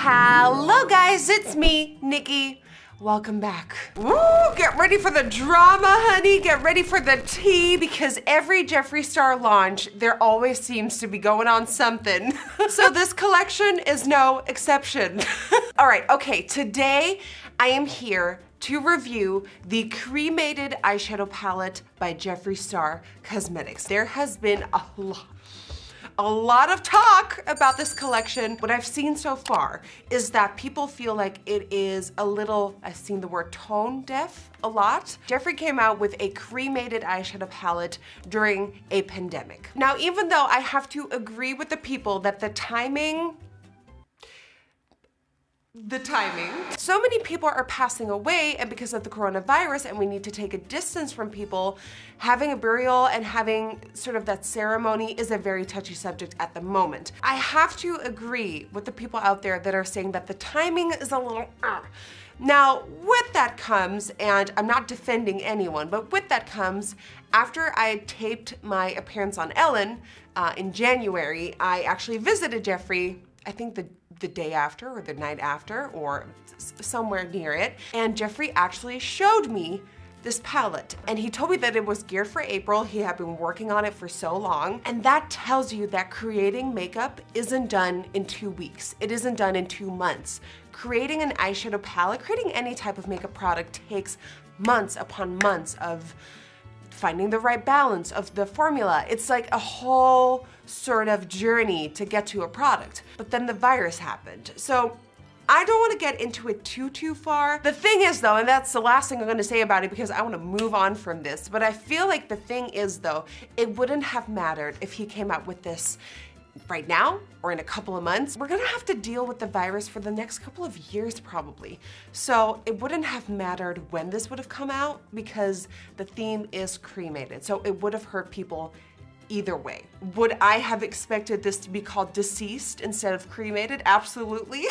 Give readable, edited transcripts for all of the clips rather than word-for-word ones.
Hello guys, it's me, Nikki. Welcome back. Woo, get ready for the drama, honey. Get ready for the tea, because every Jeffree Star launch, there always seems to be going on something. So this collection is no exception. All right, okay, today I am here to review the Cremated Eyeshadow Palette by Jeffree Star Cosmetics. There has been a lot of talk about this collection. What I've seen so far is that people feel like it is a little, I've seen the word tone deaf a lot. Jeffree came out with a cremated eyeshadow palette during a pandemic. Now, even though I have to agree with the people that the timing, so many people are passing away, and because of the coronavirus and we need to take a distance from people, having a burial and having sort of that ceremony is a very touchy subject at the moment. I have to agree with the people out there that are saying that the timing is a little Now, with that comes, and I'm not defending anyone, but with that comes, after I taped my appearance on Ellen in January, I actually visited Jeffree, I think the day after or the night after or somewhere near it. And Jeffree actually showed me this palette. And he told me that it was geared for April. He had been working on it for so long. And that tells you that creating makeup isn't done in 2 weeks. It isn't done in 2 months. Creating an eyeshadow palette, creating any type of makeup product takes months upon months of finding the right balance of the formula. It's like a whole sort of journey to get to a product. But then the virus happened. So I don't want to get into it too far. The thing is though, and that's the last thing I'm gonna say about it because I want to move on from this, but I feel like the thing is though, it wouldn't have mattered if he came out with this right now or in a couple of months. We're gonna have to deal with the virus for the next couple of years probably. So it wouldn't have mattered when this would have come out because the theme is cremated. So it would have hurt people either way. Would I have expected this to be called deceased instead of cremated? Absolutely.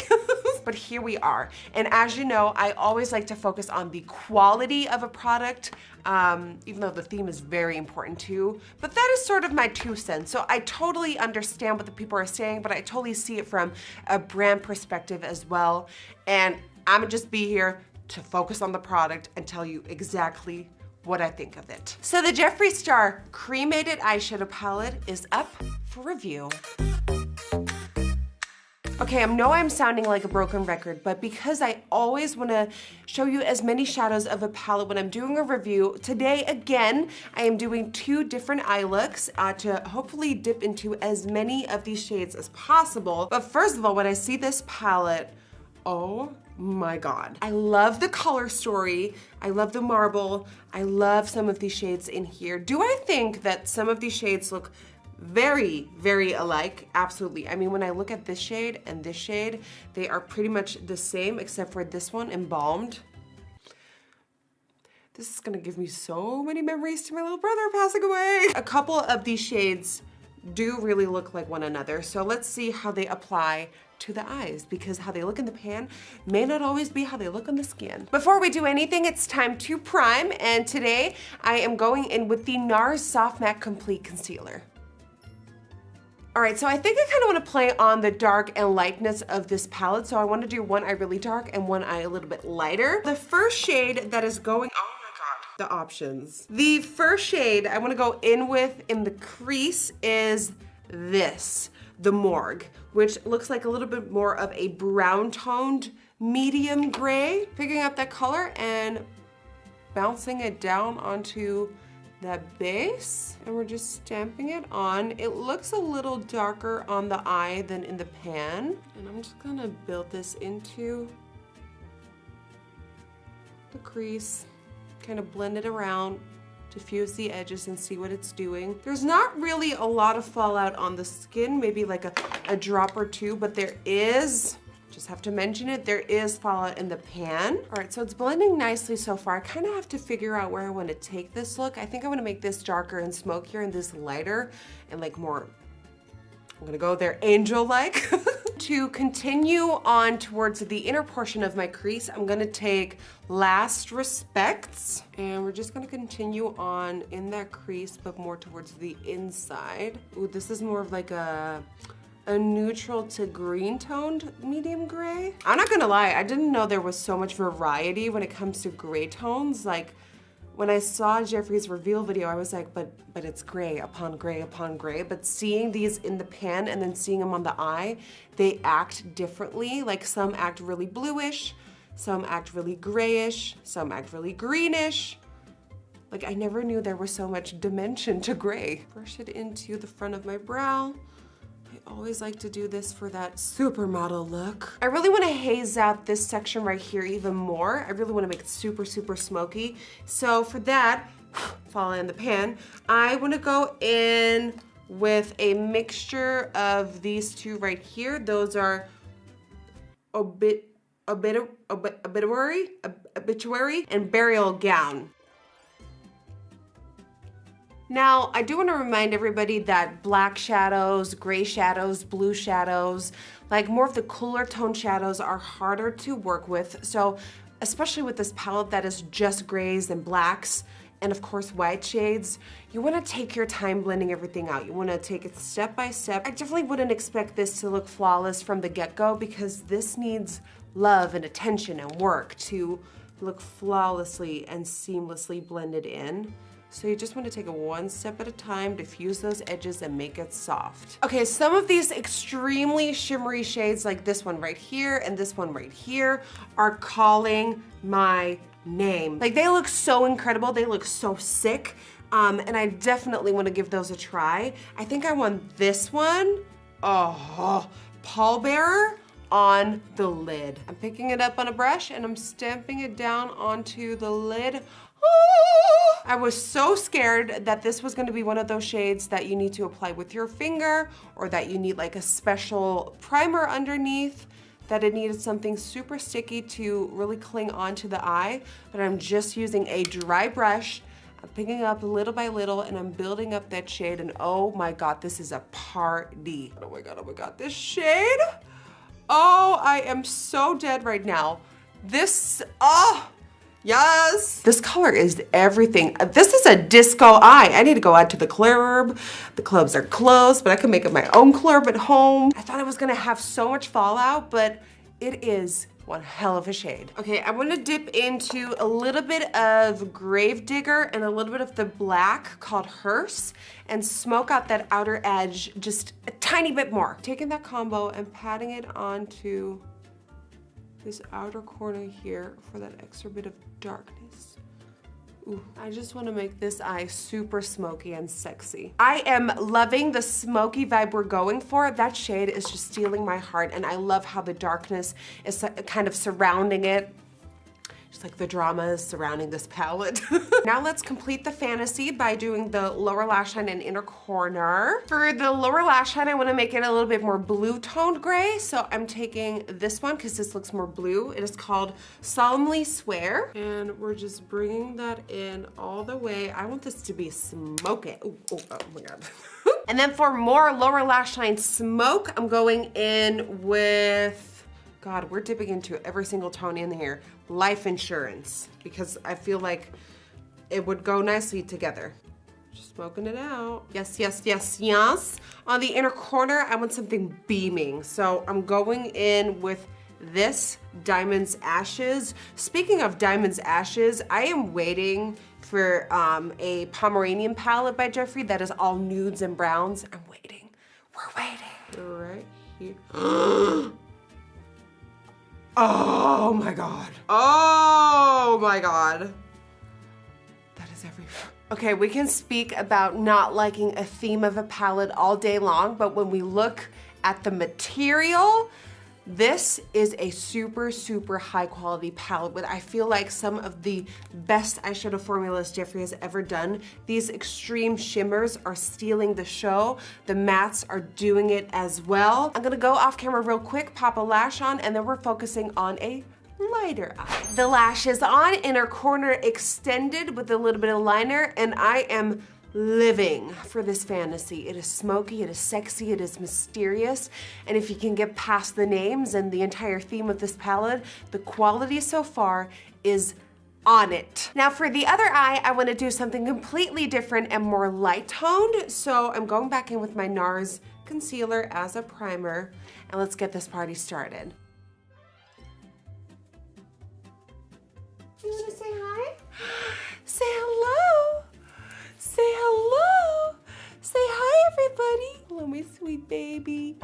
But here we are. And as you know, I always like to focus on the quality of a product, even though the theme is very important too. But that is sort of my 2 cents. So I totally understand what the people are saying, but I totally see it from a brand perspective as well. And I'm gonna just be here to focus on the product and tell you exactly what I think of it. So the Jeffree Star Cremated Eyeshadow Palette is up for review. Okay, I know I'm sounding like a broken record, but because I always wanna show you as many shadows of a palette when I'm doing a review, today again, I am doing 2 different eye looks to hopefully dip into as many of these shades as possible. But first of all, when I see this palette, oh my God. I love the color story. I love the marble. I love some of these shades in here. Do I think that some of these shades look very, very alike? Absolutely. I mean, when I look at this shade and this shade, they are pretty much the same except for this one embalmed. This is gonna give me so many memories to my little brother passing away. A couple of these shades do really look like one another. So let's see how they apply to the eyes, because how they look in the pan may not always be how they look on the skin. Before we do anything, it's time to prime, and today I am going in with the NARS Soft Matte Complete Concealer. All right, so I think I kind of want to play on the dark and lightness of this palette, so I want to do one eye really dark and one eye a little bit lighter. The first shade that is going, oh my God, the options. The first shade I want to go in with in the crease is this, the Morgue, which looks like a little bit more of a brown toned medium gray. Picking up that color and bouncing it down onto that base, and we're just stamping it on. It looks a little darker on the eye than in the pan, and I'm just gonna build this into the crease, kind of blend it around, diffuse the edges and see what it's doing. There's not really a lot of fallout on the skin, maybe like a drop or 2, but there is, just have to mention it, there is fallout in the pan. All right, so it's blending nicely so far. I kind of have to figure out where I want to take this look. I think I want to make this darker and smokier and this lighter and like more, I'm gonna go there angel-like. To continue on towards the inner portion of my crease, I'm gonna take Last Respects, and we're just gonna continue on in that crease, but more towards the inside. Ooh, this is more of like a a neutral to green toned medium gray. I'm not gonna lie, I didn't know there was so much variety when it comes to gray tones. Like, when I saw Jeffree's reveal video, I was like, but it's gray upon gray upon gray. But seeing these in the pan and then seeing them on the eye, they act differently. Like, some act really bluish, some act really grayish, some act really greenish. Like, I never knew there was so much dimension to gray. Brush it into the front of my brow. I always like to do this for that supermodel look. I really want to haze out this section right here even more. I really want to make it super, super smoky. So for that, fall in the pan, I want to go in with a mixture of these two right here. Those are obituary and burial gown. Now, I do want to remind everybody that black shadows, gray shadows, blue shadows, like more of the cooler tone shadows are harder to work with. So, especially with this palette that is just grays and blacks, and of course white shades, you want to take your time blending everything out. You want to take it step by step. I definitely wouldn't expect this to look flawless from the get-go because this needs love and attention and work to look flawlessly and seamlessly blended in. So you just want to take it one step at a time, diffuse those edges and make it soft. Okay, some of these extremely shimmery shades like this one right here and this one right here are calling my name. Like, they look so incredible, they look so sick, and I definitely want to give those a try. I think I want this one, pallbearer, on the lid. I'm picking it up on a brush and I'm stamping it down onto the lid. I was so scared that this was going to be one of those shades that you need to apply with your finger or that you need like a special primer underneath, that it needed something super sticky to really cling onto the eye, but I'm just using a dry brush. I'm picking up little by little and I'm building up that shade, and oh my god, this is a party. Oh my god, this shade. Oh, I am so dead right now. This, yes. This color is everything. This is a disco eye. I need to go out to the club. The clubs are closed, but I can make up my own club at home. I thought I was gonna have so much fallout, but it is one hell of a shade. Okay, I want to dip into a little bit of Gravedigger and a little bit of the black called Hearse and smoke out that outer edge just a tiny bit more. Taking that combo and patting it onto this outer corner here for that extra bit of darkness. Ooh, I just want to make this eye super smoky and sexy. I am loving the smoky vibe we're going for. That shade is just stealing my heart, and I love how the darkness is kind of surrounding it. Just like the drama is surrounding this palette. Now let's complete the fantasy by doing the lower lash line and inner corner. For the lower lash line, I want to make it a little bit more blue toned gray. So I'm taking this one because this looks more blue. It is called Solemnly Swear. And we're just bringing that in all the way. I want this to be smoky. Oh my god. And then for more lower lash line smoke, I'm going in with, God, we're dipping into every single tone in here. Life Insurance, because I feel like it would go nicely together. Just smoking it out. Yes, yes, yes, yes. On the inner corner, I want something beaming. So I'm going in with this Diamonds Ashes. Speaking of Diamonds Ashes, I am waiting for a Pomeranian palette by Jefree that is all nudes and browns. I'm waiting. We're waiting. Right here. Oh my god. Oh my god. That is everywhere. Okay, we can speak about not liking a theme of a palette all day long, but when we look at the material, this is a super, super high quality palette with, I feel like, some of the best eyeshadow formulas Jefree has ever done. These extreme shimmers are stealing the show. The mattes are doing it as well. I'm gonna go off camera real quick, pop a lash on, and then we're focusing on a lighter eye. The lash is on, inner corner extended with a little bit of liner, and I am living for this fantasy. It is smoky, it is sexy, it is mysterious, and if you can get past the names and the entire theme of this palette, the quality so far is on it. Now for the other eye, I want to do something completely different and more light toned, so I'm going back in with my NARS concealer as a primer, and let's get this party started. You wanna say hi? Say hello. Say hello. Say hi, everybody. Hello, my sweet baby.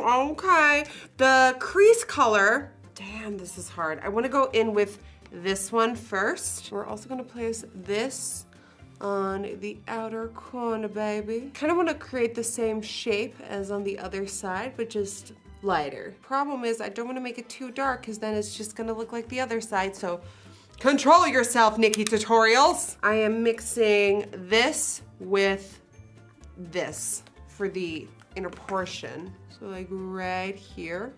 Okay. The crease color. Damn, this is hard. I wanna go in with this one first. We're also gonna place this on the outer corner, baby. Kind of want to create the same shape as on the other side, but just lighter. Problem is, I don't want to make it too dark because then it's just gonna look like the other side, so control yourself, Nikki Tutorials. I am mixing this with this for the inner portion. So like right here,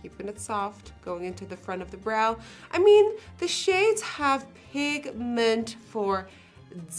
keeping it soft, going into the front of the brow. I mean, the shades have pigment for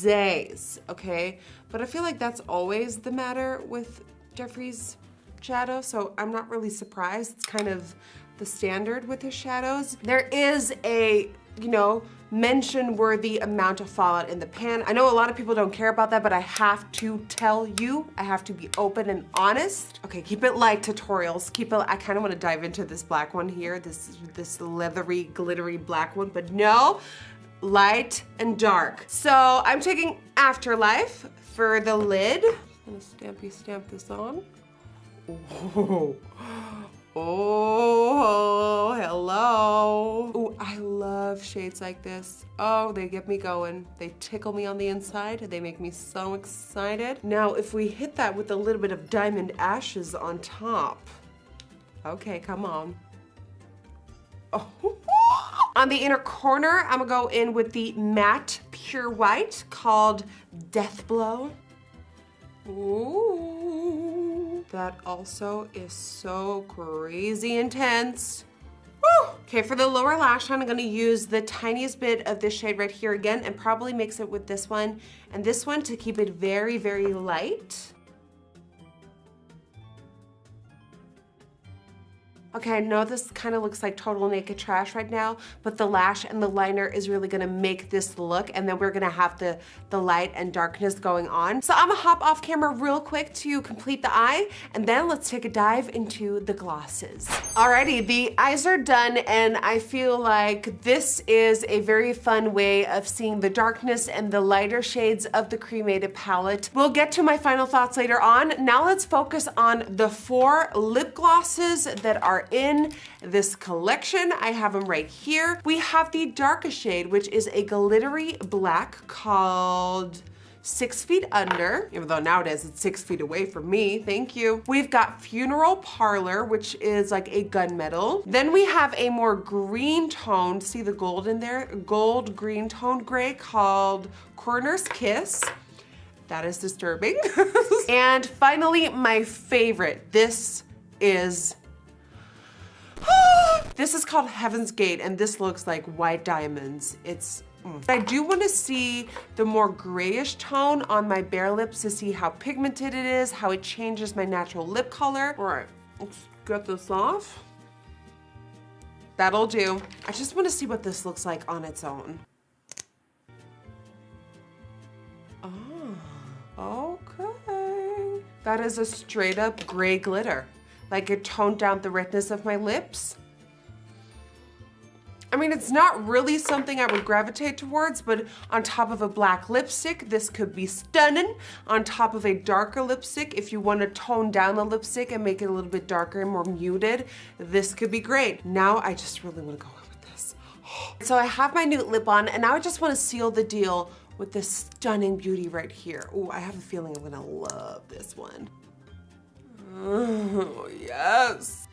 days, okay? But I feel like that's always the matter with Jeffree's shadow, so I'm not really surprised. It's kind of the standard with his shadows. There is a, you know, mention-worthy amount of fallout in the pan. I know a lot of people don't care about that, but I have to tell you, I have to be open and honest. Okay, keep it light, Tutorials. Keep it, I kind of want to dive into this black one here, this leathery, glittery black one, but no, light and dark. So I'm taking Afterlife for the lid. I'm gonna stamp this on. Oh. Oh, hello. Oh, I love shades like this. Oh, they get me going. They tickle me on the inside. They make me so excited. Now, if we hit that with a little bit of Diamond Ashes on top. Okay, come on. Oh. On the inner corner, I'm gonna go in with the matte pure white called Death Blow. Ooh, that also is so crazy intense. Woo! Okay, for the lower lash line, I'm gonna use the tiniest bit of this shade right here again and probably mix it with this one and this one to keep it very, very light. Okay, I know this kind of looks like total naked trash right now, but the lash and the liner is really gonna make this look, and then we're gonna have the light and darkness going on. So I'm gonna hop off camera real quick to complete the eye, and then let's take a dive into the glosses. Alrighty, the eyes are done, and I feel like this is a very fun way of seeing the darkness and the lighter shades of the Cremated palette. We'll get to my final thoughts later on. Now let's focus on the 4 lip glosses that are in this collection. I have them right here. We have the darkest shade, which is a glittery black called 6 Feet Under, even though nowadays it's 6 feet away from me, thank you. We've got Funeral Parlor, which is like a gunmetal. Then we have a more green toned, see the gold in there? Gold green toned gray called Coroner's Kiss. That is disturbing. And finally, my favorite. This is called Heaven's Gate, and this looks like white diamonds. I do want to see the more grayish tone on my bare lips to see how pigmented it is, how it changes my natural lip color. All right, let's get this off. That'll do. I just want to see what this looks like on its own. Oh, okay. That is a straight up gray glitter. Like it toned down the redness of my lips. I mean, it's not really something I would gravitate towards, but on top of a black lipstick, this could be stunning. On top of a darker lipstick, if you want to tone down the lipstick and make it a little bit darker and more muted, this could be great. Now I just really want to go in with this. So I have my nude lip on, and now I just want to seal the deal with this stunning beauty right here. Oh, I have a feeling I'm gonna love this one. Oh, yes.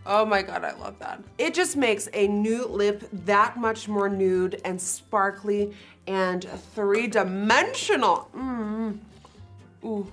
Oh my God, I love that. It just makes a nude lip that much more nude and sparkly and 3-dimensional. Ooh,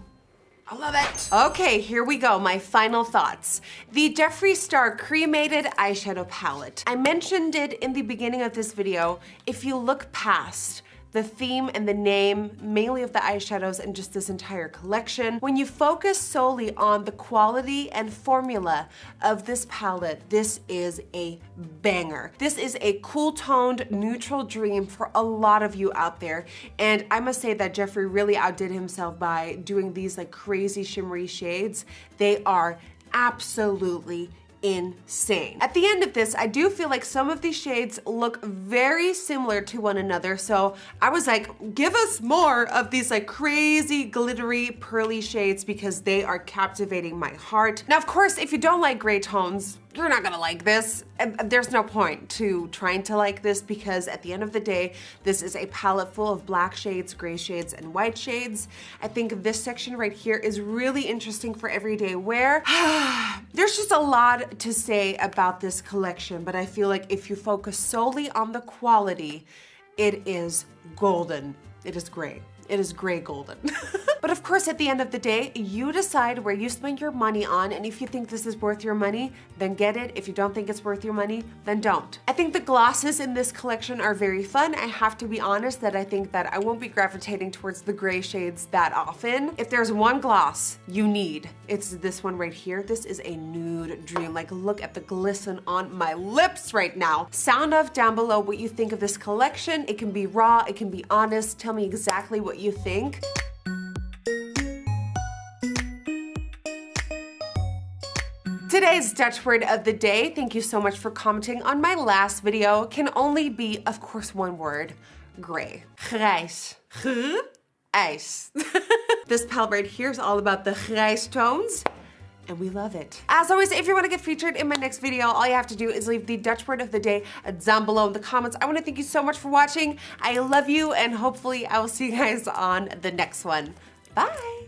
I love it. Okay, here we go, my final thoughts. The Jeffree Star Cremated Eyeshadow Palette. I mentioned it in the beginning of this video. If you look past the theme and the name, mainly of the eyeshadows and just this entire collection. When you focus solely on the quality and formula of this palette, this is a banger. This is a cool toned, neutral dream for a lot of you out there. And I must say that Jeffree really outdid himself by doing these like crazy shimmery shades. They are absolutely insane. At the end of this, I do feel like some of these shades look very similar to one another, so I was like, give us more of these like crazy glittery pearly shades because they are captivating my heart. Now, of course, if you don't like gray tones, you're not gonna like this. And there's no point to trying to like this because at the end of the day, this is a palette full of black shades, gray shades, and white shades. I think this section right here is really interesting for everyday wear. There's just a lot to say about this collection, but I feel like if you focus solely on the quality, it is golden. It is great. It is gray golden. But of course, at the end of the day, you decide where you spend your money on, and if you think this is worth your money, then get it. If you don't think it's worth your money, then don't. I think the glosses in this collection are very fun. I have to be honest that I think that I won't be gravitating towards the gray shades that often. If there's one gloss you need, it's this one right here. This is a nude dream. Like, look at the glisten on my lips right now. Sound off down below what you think of this collection. It can be raw, it can be honest. Tell me exactly what you think. Today's Dutch word of the day, thank you so much for commenting on my last video, can only be, of course, one word: gray. Grijs. Grijs. This palette right here is all about the grijs tones, and we love it. As always, if you want to get featured in my next video, all you have to do is leave the Dutch word of the day down below in the comments. I want to thank you so much for watching. I love you, and hopefully I will see you guys on the next one. Bye.